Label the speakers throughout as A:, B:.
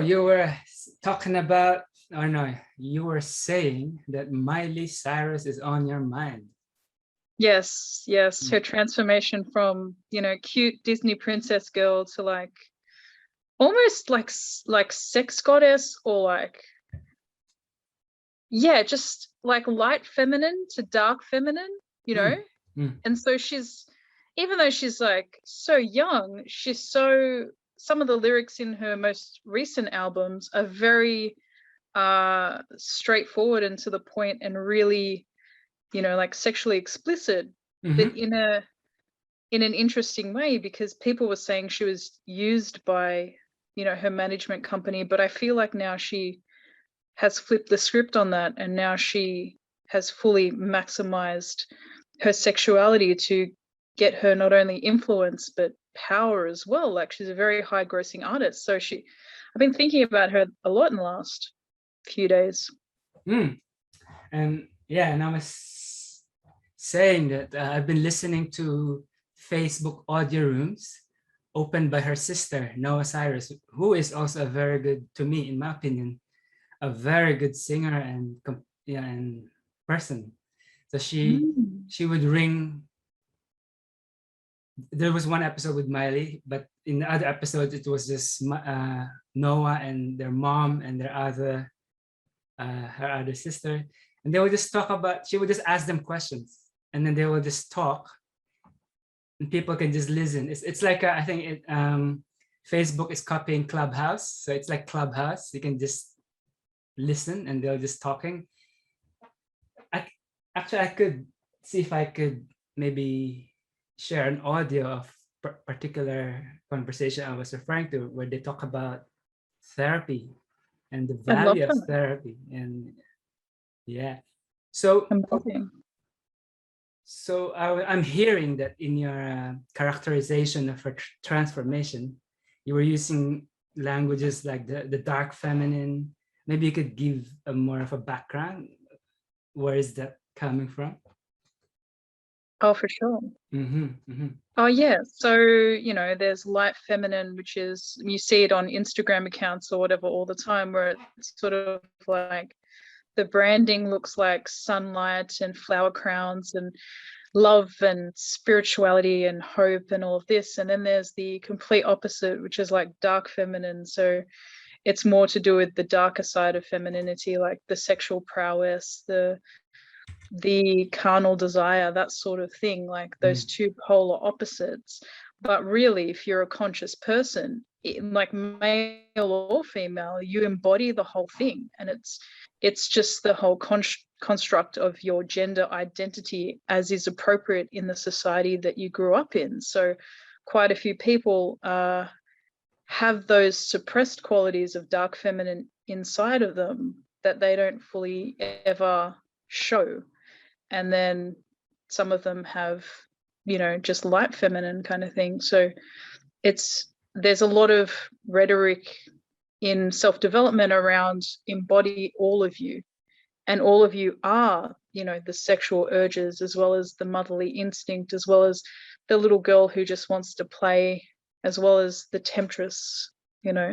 A: you were talking about, or no, you were saying that Miley Cyrus is on your mind.
B: Yes, her transformation from, cute Disney princess girl to like almost like sex goddess, or just like light feminine to dark feminine, And so she's, even though she's like so young, some of the lyrics in her most recent albums are very straightforward and to the point, and really, like sexually explicit, but in an interesting way, because people were saying she was used by, her management company. But I feel like now she has flipped the script on that, and now she has fully maximized her sexuality to get her not only influence but power as well. Like, she's a very high grossing artist. So I've been thinking about her a lot in the last few days.
A: And I was saying that I've been listening to Facebook audio rooms opened by her sister, Noah Cyrus, who is also a very good, to me, in my opinion, a very good singer and person. So she would ring. There was one episode with Miley, but in the other episodes it was just Noah and their mom and their other her other sister, and they would just talk about. She would just ask them questions, and then they will just talk, and people can just listen. It's like I think Facebook is copying Clubhouse, so it's like Clubhouse. You can just listen, and they're just talking. I could see if I could maybe share an audio of particular conversation I was referring to, where they talk about therapy and the value of therapy. And so I'm hearing that in your characterization of her transformation, you were using languages like the dark feminine. Maybe you could give more of a background. Where is that coming from?
B: Oh, for sure. Oh, yeah. So, there's light feminine, which is, you see it on Instagram accounts or whatever all the time, where it's sort of like the branding looks like sunlight and flower crowns and love and spirituality and hope and all of this. And then there's the complete opposite, which is like dark feminine. So it's more to do with the darker side of femininity, like the sexual prowess, the carnal desire, that sort of thing, like those two polar opposites. But really, if you're a conscious person, like male or female, you embody the whole thing. And it's just the whole construct of your gender identity as is appropriate in the society that you grew up in. So quite a few people have those suppressed qualities of dark feminine inside of them that they don't fully ever show. And then some of them have, just light feminine kind of thing. So there's a lot of rhetoric in self-development around embody all of you. And all of you are, the sexual urges, as well as the motherly instinct, as well as the little girl who just wants to play, as well as the temptress,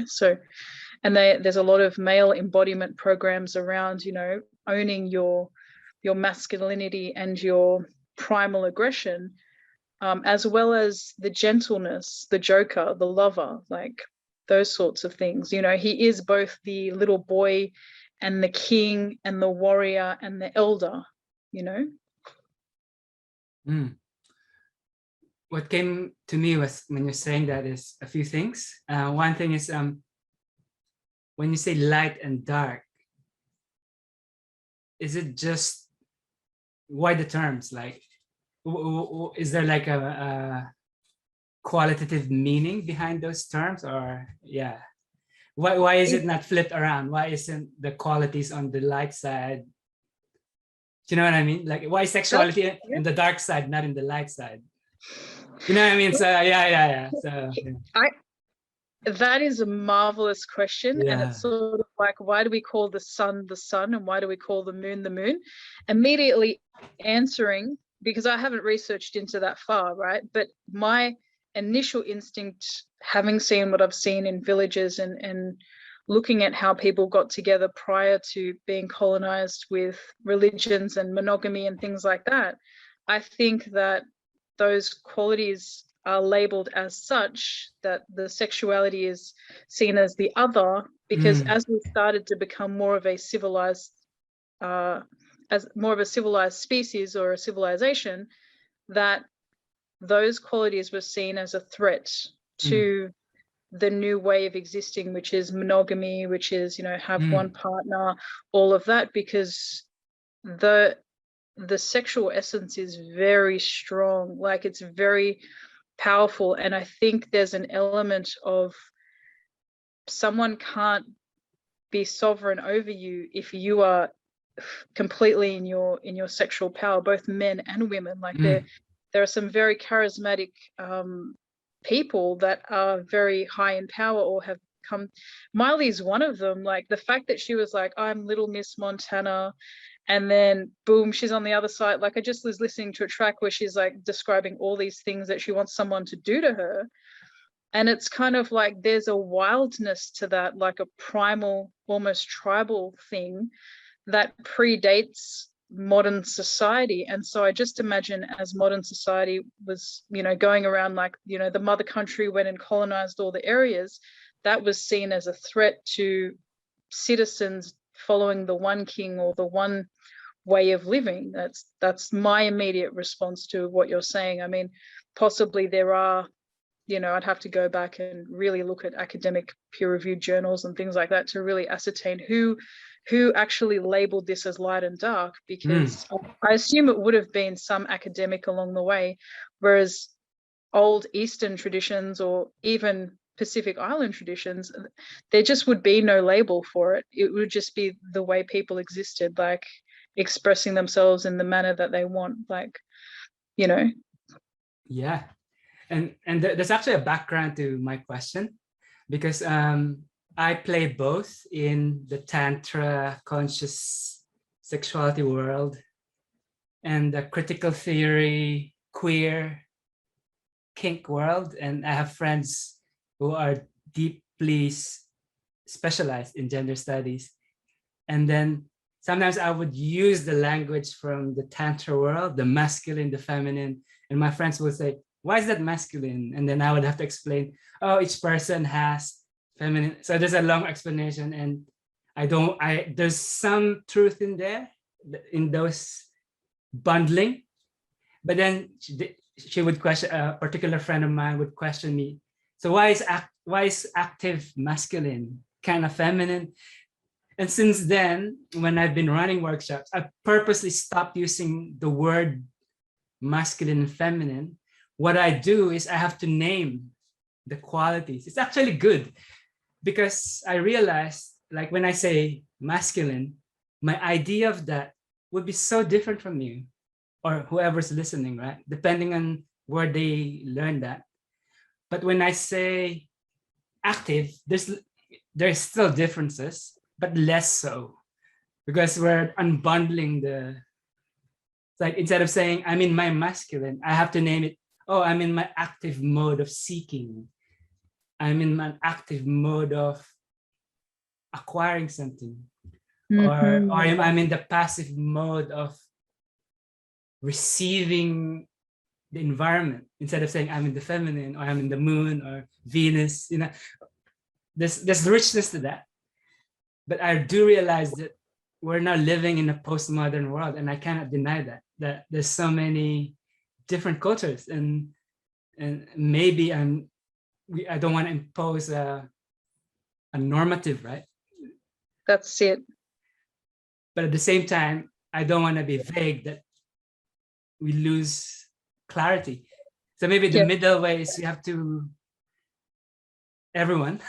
B: So, and there's a lot of male embodiment programs around, owning your masculinity and your primal aggression, as well as the gentleness, the joker, the lover, like those sorts of things. He is both the little boy and the king and the warrior and the elder,
A: What came to me was, when you're saying that, is a few things. One thing is when you say light and dark, is it just, why the terms? Like, is there like a qualitative meaning behind those terms? Or why is it not flipped around? Why isn't the qualities on the light side? Do you know what I mean? Like, why is sexuality in the dark side, not in the light side? You know what I mean? So So
B: that is a marvelous question. And it's sort of like, why do we call the sun and why do we call the moon? Immediately answering, because I haven't researched into that far, right? But my initial instinct, having seen what I've seen in villages and looking at how people got together prior to being colonized with religions and monogamy and things like that, I think that those qualities are labeled as such, that the sexuality is seen as the other, because as we started to become more of a civilized species or a civilization, that those qualities were seen as a threat to the new way of existing, which is monogamy, which is, you know, have one partner, all of that, because the sexual essence is very strong, like it's very powerful. And I think there's an element of someone can't be sovereign over you if you are completely in your sexual power, both men and women. Like there are some very charismatic people that are very high in power or have come. Miley's one of them. Like the fact that she was like, I'm Little Miss Montana, and then boom, she's on the other side. Like I just was listening to a track where she's like describing all these things that she wants someone to do to her. And it's kind of like there's a wildness to that, like a primal, almost tribal thing that predates modern society. And so I just imagine as modern society was, you know, going around, like, you know, the mother country went and colonized all the areas, that was seen as a threat to citizens following the one king or the one way of living. That's my immediate response to what you're saying. I mean, possibly there are, you know, I'd have to go back and really look at academic peer-reviewed journals and things like that to really ascertain who actually labeled this as light and dark, because I assume it would have been some academic along the way, whereas old Eastern traditions or even Pacific Island traditions, there just would be no label for it. It would just be the way people existed, like expressing themselves in the manner that they want, like, you know.
A: Yeah. And there's actually a background to my question, because I play both in the Tantra conscious sexuality world and the critical theory queer kink world. And I have friends who are deeply specialized in gender studies. And then sometimes I would use the language from the Tantra world, the masculine, the feminine, and my friends would say, why is that masculine? And then I would have to explain, oh, each person has feminine. So there's a long explanation, and there's some truth in there, in those bundling. But then she would question, a particular friend of mine would question me, so why is active masculine kind of feminine? And since then, when I've been running workshops, I purposely stopped using the word masculine and feminine. What I do is I have to name the qualities. It's actually good, because I realized, like when I say masculine, my idea of that would be so different from you or whoever's listening, right? Depending on where they learn that. But when I say active, there's still differences, but less so, because we're unbundling like instead of saying I'm in my masculine, I have to name it. Oh, I'm in my active mode of seeking. I'm in my active mode of acquiring something. Or I'm in the passive mode of receiving the environment, instead of saying I'm in the feminine or I'm in the moon or Venus. You know, there's richness to that. But I do realize that we're now living in a postmodern world, and I cannot deny that there's so many different cultures, and maybe I don't want to impose a normative, right?
B: That's it.
A: But at the same time, I don't want to be vague that we lose clarity. So maybe the middle way is you have to, everyone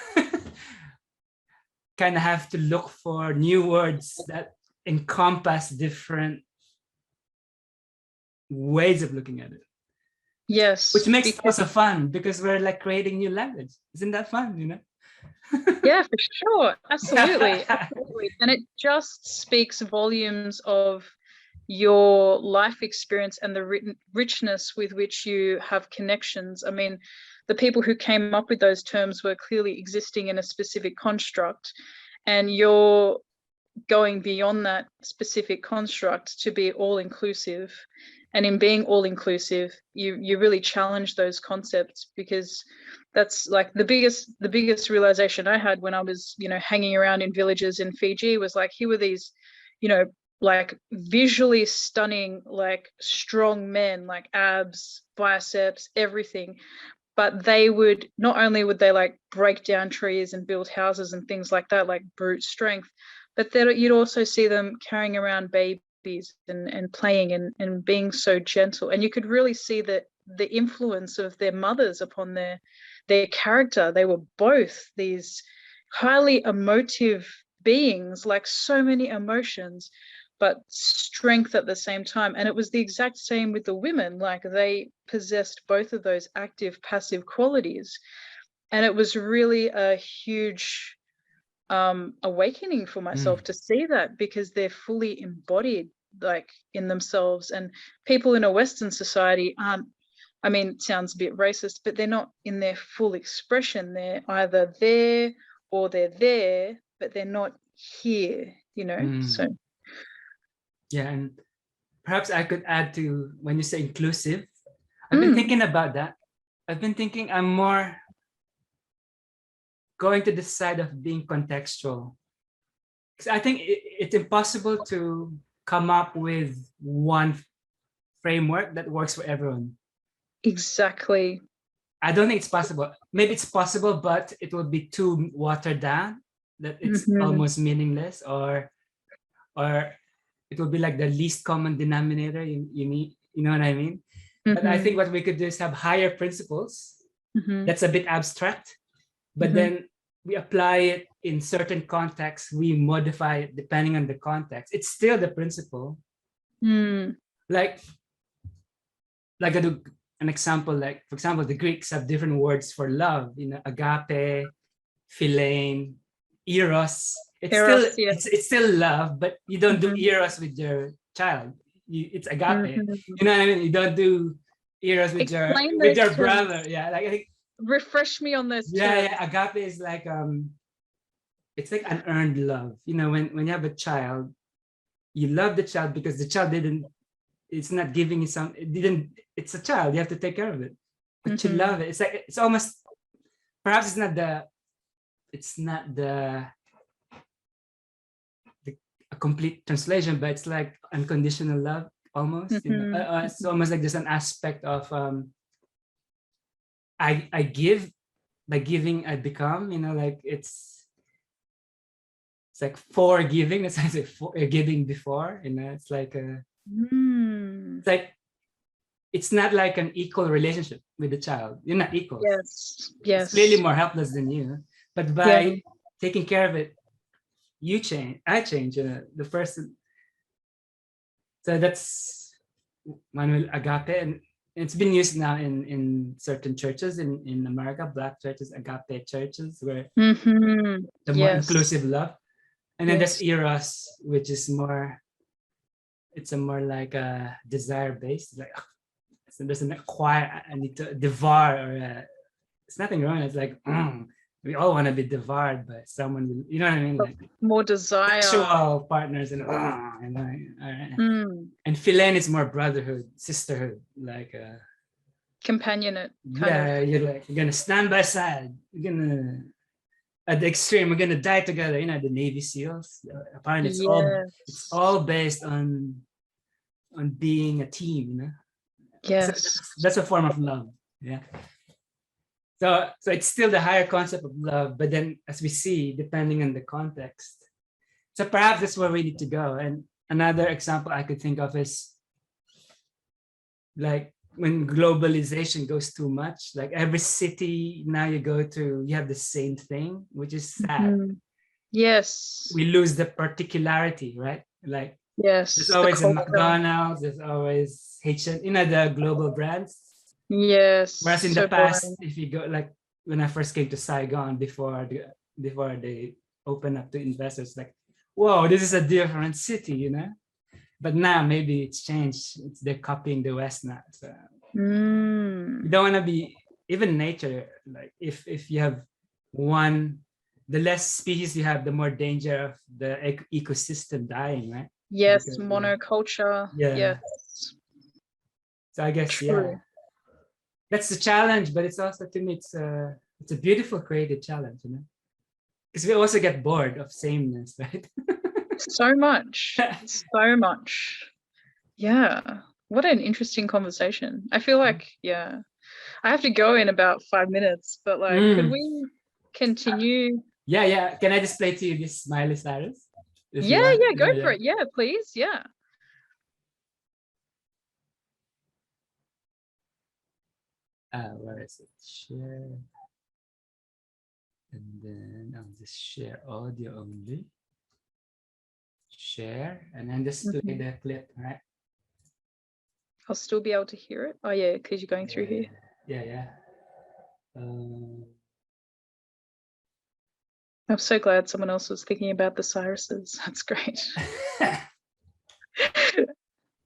A: kind of have to look for new words that encompass different ways of looking at it.
B: Yes.
A: Which makes it also fun, because we're like creating new language. Isn't that fun, you know?
B: Yeah, for sure. Absolutely. Absolutely. And it just speaks volumes of your life experience and the richness with which you have connections. I mean, the people who came up with those terms were clearly existing in a specific construct, and you're going beyond that specific construct to be all inclusive. And in being all inclusive, you really challenge those concepts, because that's like the biggest realization I had when I was, hanging around in villages in Fiji, was like, here were these, like visually stunning, like strong men, like abs, biceps, everything. But they would, not only would they like break down trees and build houses and things like that, like brute strength, but then you'd also see them carrying around babies and playing and being so gentle. And you could really see that the influence of their mothers upon their character. They were both these highly emotive beings, like so many emotions, but strength at the same time. And it was the exact same with the women. Like they possessed both of those active, passive qualities. And it was really a huge awakening for myself to see that, because they're fully embodied, like in themselves. And people in a Western society aren't, I mean, it sounds a bit racist, but they're not in their full expression. They're either there or they're there, but they're not here, so.
A: Yeah, and perhaps I could add to, when you say inclusive, I've been thinking about that. I've been thinking I'm more going to the side of being contextual. Because I think it's impossible to come up with one framework that works for everyone.
B: Exactly.
A: I don't think it's possible. Maybe it's possible, but it will be too watered down that it's almost meaningless, or it will be like the least common denominator you need, you know what I mean? But I think what we could do is have higher principles. That's a bit abstract, but then we apply it in certain contexts. We modify it depending on the context. It's still the principle. Like an example, like for example, the Greeks have different words for love. Agape, philein, eros. It's still love, but you don't do eros with your child. It's agape. You know what I mean? You don't do eros with your brother. Yeah, like I think.
B: Refresh me on this.
A: Yeah, agape is like it's like an earned love. When you have a child, you love the child because the child it's not giving you it's a child, you have to take care of it, but you love it. It's like, it's almost, perhaps it's not a complete translation, but it's like unconditional love almost. It's almost like there's an aspect of I give, by giving I become, like it's like forgiving. That's like giving before, it's like it's like, it's not like an equal relationship with the child. You're not equal.
B: Yes.
A: It's clearly more helpless than you, but by taking care of it, you change, I change, the person. So that's Manuel agape, and it's been used now in certain churches in America, Black churches, agape churches, where the more inclusive love. And then there's eros, which is more, it's a more like a desire based, like so there's an acquire, I need to devour, or it's nothing wrong. It's like we all want to be devoured by someone, you know what I mean? Like
B: more desire,
A: sexual partners, and and philein is more brotherhood, sisterhood, like
B: companionate.
A: You're like, you're gonna stand by side. You're gonna, at the extreme, we're gonna die together. The Navy SEALs. Apparently, it's all based on being a team.
B: Yes,
A: so that's a form of love. Yeah. So it's still the higher concept of love, but then as we see, depending on the context. So perhaps that's where we need to go. And another example I could think of is like when globalization goes too much, like every city now you go to, you have the same thing, which is sad.
B: Yes.
A: We lose the particularity, right? Like, there's always a McDonald's, there's always H&M, the global brands.
B: Yes.
A: Whereas in the past, if you go, like when I first came to Saigon before they opened up to investors, like, whoa, this is a different city, But now maybe it's changed. They're copying the West now. So you don't want to be even nature, like if you have one, the less species you have, the more danger of the ecosystem dying, right?
B: Yes,
A: Because,
B: monoculture.
A: yeah.
B: Yes.
A: So I guess,
B: True.
A: yeah, that's the challenge, but it's also, to me, it's a beautiful creative challenge, you know, because we also get bored of sameness, right?
B: So much, so much. Yeah. What an interesting conversation. I feel like, yeah, I have to go in about 5 minutes, but like, could we continue?
A: Yeah. Can I just play to you this Miley Cyrus? If you
B: Yeah,
A: want?
B: yeah, go for it. Yeah, please. Yeah.
A: Where is it? Share. And then I'll just share audio only. Share, and then just play the clip, right?
B: I'll still be able to hear it. Oh yeah, because you're going through here.
A: Yeah.
B: I'm so glad someone else was thinking about the Cyruses. That's great.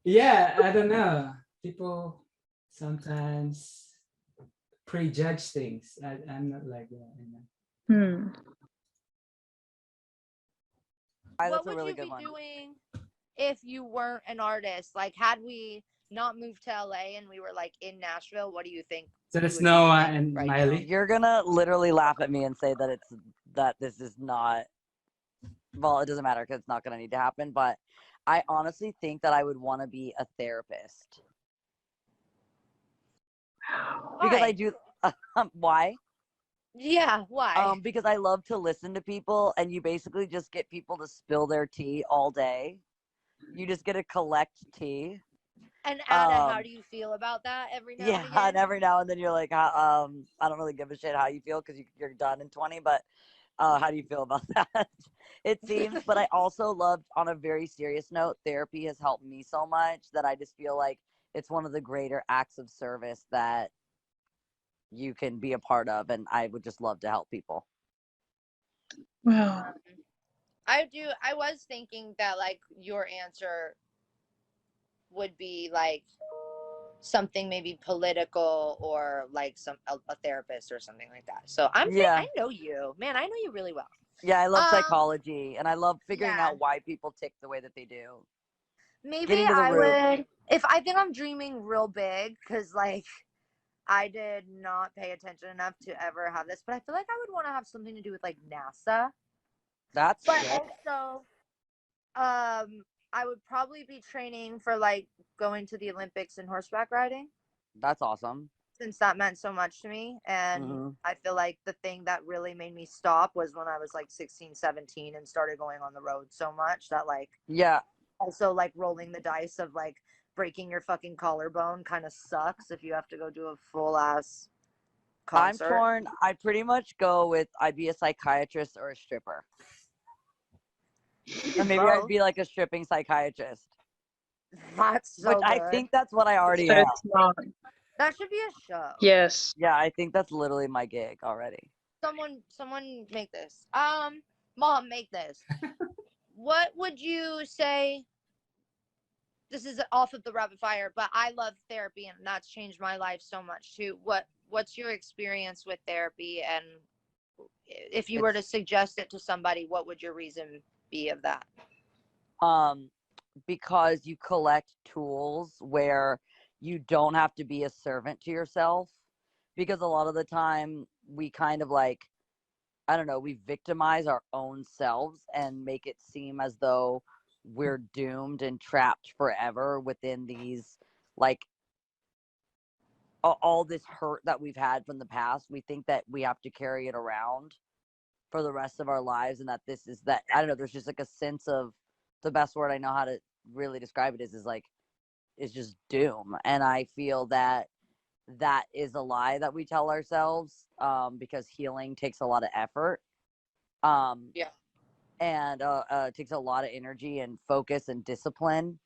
A: Yeah, I don't know. People sometimes prejudge things. I'm not like that, you know.
C: What would you be doing if you weren't an artist? Like, had we not moved to LA and we were like in Nashville, what do you think?
A: So that's Noah and
C: right
A: Miley.
C: now?
D: You're gonna literally laugh at me and say that this is not, well, it doesn't matter because it's not gonna need to happen, but I honestly think that I would want to be a therapist. Because I do. Why?
C: Yeah, why?
D: Because I love to listen to people, and you basically just get people to spill their tea all day. You just get to collect tea.
C: And Anna, how do you feel about that every now and again?
D: Yeah, and every now and then you're like, I don't really give a shit how you feel because you're done in 20, but how do you feel about that? It seems. But I also loved, on a very serious note, therapy has helped me so much that I just feel like it's one of the greater acts of service that you can be a part of, and I would just love to help people.
B: Wow.
C: I was thinking that like your answer would be like something maybe political or like a therapist or something like that. So I know you, man. I know you really well.
D: Yeah, I love psychology, and I love figuring out why people tick the way that they do.
C: Maybe I would, if I think I'm dreaming real big, because like I did not pay attention enough to ever have this, but I feel like I would want to have something to do with like NASA.
D: But
C: sick. Also, I would probably be training for like going to the Olympics and horseback riding.
D: That's awesome.
C: Since that meant so much to me. And I feel like the thing that really made me stop was when I was like 16, 17 and started going on the road so much that like, also like rolling the dice of like breaking your fucking collarbone kind of sucks if you have to go do a full ass concert.
D: I'm torn. I'd pretty much go with I'd be a psychiatrist or a stripper. And maybe I'd be like a stripping psychiatrist.
C: That's so
D: Which
C: good.
D: I think that's what I already am.
C: That should be a show.
B: Yes.
D: Yeah, I think that's literally my gig already.
C: Someone make this. Mom, make this. What would you say? This is off of the rapid fire, but I love therapy and that's changed my life so much too. What's your experience with therapy, and if you were to suggest it to somebody, what would your reason be of that?
D: Because you collect tools where you don't have to be a servant to yourself, because a lot of the time we kind of like, I don't know, we victimize our own selves and make it seem as though we're doomed and trapped forever within these, like, all this hurt that we've had from the past. We think that we have to carry it around for the rest of our lives, and that this is that, I don't know, there's just like a sense of, the best word I know how to really describe it is like, is just doom. And I feel that that is a lie that we tell ourselves, because healing takes a lot of effort. And it takes a lot of energy and focus and discipline.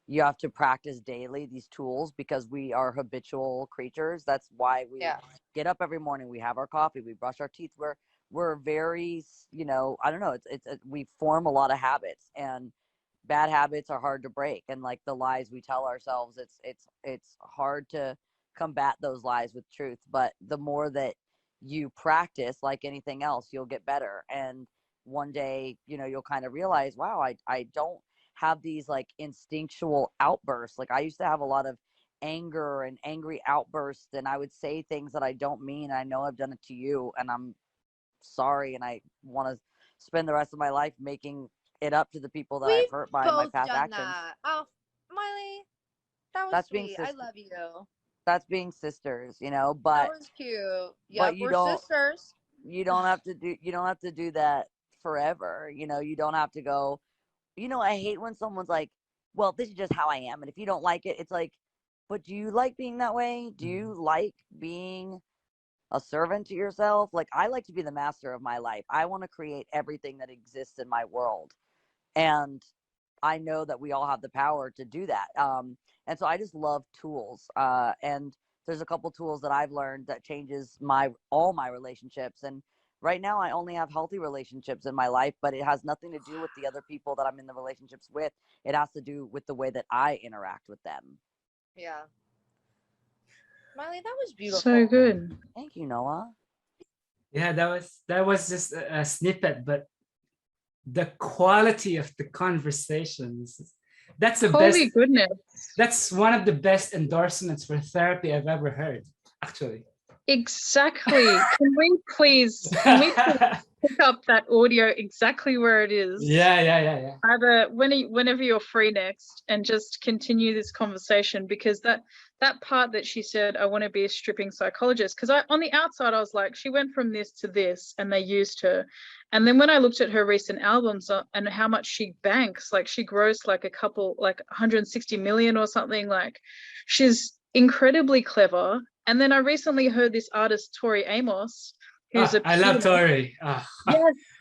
D: You have to practice daily these tools because we are habitual creatures. That's why we get up every morning, we have our coffee, we brush our teeth. We're very, you know, I don't know, it's we form a lot of habits, and bad habits are hard to break. And like the lies we tell ourselves, it's hard to combat those lies with truth. But the more that you practice, like anything else, you'll get better. And one day, you know, you'll kind of realize, wow, I don't have these like instinctual outbursts. Like I used to have a lot of anger and angry outbursts, and I would say things that I don't mean. I know I've done it to you, and I'm sorry, and I want to spend the rest of my life making it up to the people that I've hurt by my past actions.
C: That. Oh, Miley, that was
D: That's
C: sweet. I love you.
D: That's being sisters, you know. But
C: that was cute. Yeah, we're sisters.
D: You don't have to do that forever. You know, you don't have to go, you know, I hate when someone's like, well, this is just how I am, and if you don't like it, it's like, but do you like being that way? Do you like being a servant to yourself? Like, I like to be the master of my life. I want to create everything that exists in my world. And I know that we all have the power to do that. And so I just love tools. And there's a couple tools that I've learned that changes all my relationships. And right now I only have healthy relationships in my life, but it has nothing to do with the other people that I'm in the relationships with. It has to do with the way that I interact with them.
C: Yeah. Miley, that was beautiful.
B: So good.
D: Thank you, Noah.
A: Yeah, that was just a snippet, but the quality of the conversations, that's the best.
B: Holy goodness.
A: That's one of the best endorsements for therapy I've ever heard, actually.
B: Exactly. Can we please pick up that audio exactly where it is?
A: Yeah.
B: Either whenever you're free next, and just continue this conversation, because that part that she said, I want to be a stripping psychologist, because on the outside I was like, she went from this to this and they used her. And then when I looked at her recent albums and how much she banks, like she grossed like 160 million or something, like she's incredibly clever. And then I recently heard this artist, Tori Amos, who's
A: I love Tori.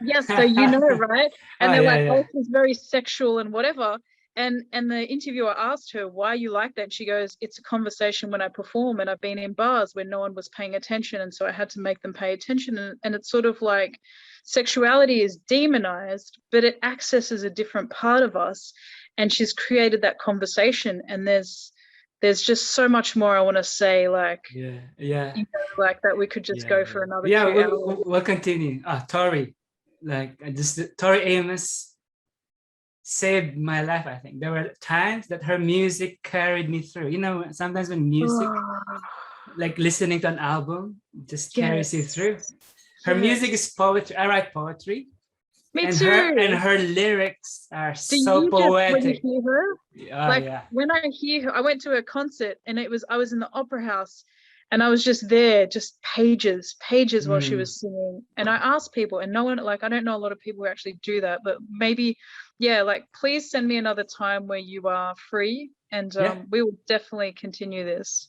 B: Yes, so you know, right? And they're like,
A: yeah.
B: oh, she's very sexual and whatever. And the interviewer asked her, why you like that? And she goes, it's a conversation when I perform, and I've been in bars where no one was paying attention, and so I had to make them pay attention. And it's sort of like sexuality is demonized, but it accesses a different part of us. And she's created that conversation, and there's just so much more I want to say, like,
A: yeah,
B: you know, like that we could just go for another 2 hours.
A: We'll continue. Tori, like Tori Amos saved my life. I think there were times that her music carried me through. You know, sometimes when music, like listening to an album, just carries you through. Her music is poetry. I write poetry.
B: Me too.
A: Her lyrics are so poetic.
B: When you hear her? When I hear her, I went to a concert, and I was in the opera house, and I was just there, just pages while she was singing. And I asked people, and no one, like, I don't know a lot of people who actually do that, but maybe, like, please send me another time where you are free, and we will definitely continue this.